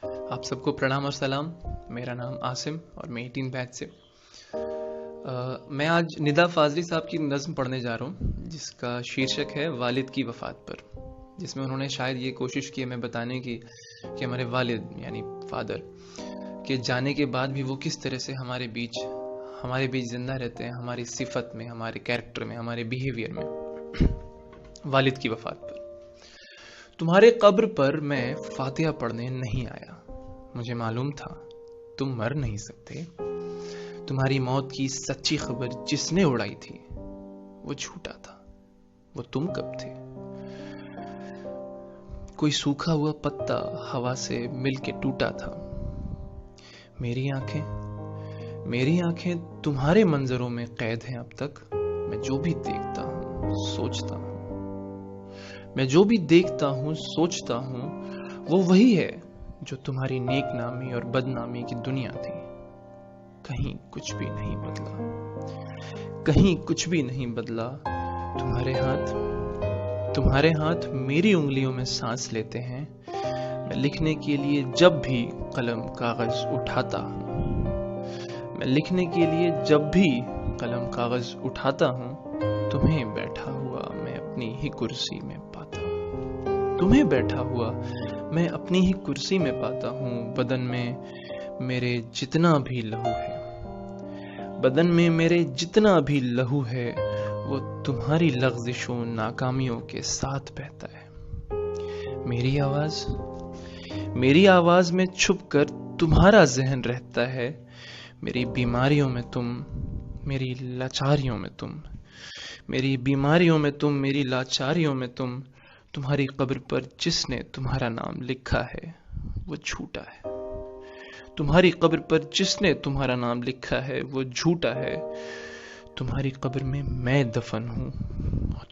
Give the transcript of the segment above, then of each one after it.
आप सबको प्रणाम और सलाम। मेरा नाम आसिम और मैं 18 बैच से मैं आज निदा फाजली साहब की नज़्म पढ़ने जा रहा हूँ जिसका शीर्षक है वालिद की वफ़ात पर, जिसमें उन्होंने शायद ये कोशिश की हमें बताने की कि हमारे वालिद यानी फादर के जाने के बाद भी वो किस तरह से हमारे बीच जिंदा रहते हैं, हमारी सिफत में, हमारे कैरेक्टर में, हमारे बिहेवियर में। वालिद की वफ़ात पर। तुम्हारे कब्र पर मैं फातिहा पढ़ने नहीं आया। मुझे मालूम था तुम मर नहीं सकते। तुम्हारी मौत की सच्ची खबर जिसने उड़ाई थी वो झूठा था। वो तुम कब थे? कोई सूखा हुआ पत्ता हवा से मिलके टूटा था। मेरी आंखें तुम्हारे मंजरों में कैद हैं अब तक। मैं जो भी देखता हूँ सोचता हूँ, वो वही है जो तुम्हारी नेक नामी और बदनामी की दुनिया थी। कहीं कुछ भी नहीं बदला। तुम्हारे हाथ मेरी उंगलियों में सांस लेते हैं। मैं लिखने के लिए जब भी कलम कागज उठाता हूँ तुम्हें बैठा हुआ मैं अपनी ही कुर्सी में पाता हूँ। बदन में मेरे जितना भी लहू है वो तुम्हारी लग़्ज़िशों नाकामियों के साथ बहता है। मेरी आवाज में छुपकर तुम्हारा जहन रहता है। मेरी बीमारियों में तुम, मेरी लाचारियों में तुम। तुम्हारी कब्र पर जिसने तुम्हारा नाम लिखा है वो झूठा है। तुम्हारी कब्र में मैं दफन हूँ और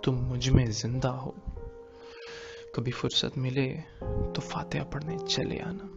तुम मुझ में जिंदा हो। कभी फुर्सत मिले तो फातिहा पढ़ने चले आना।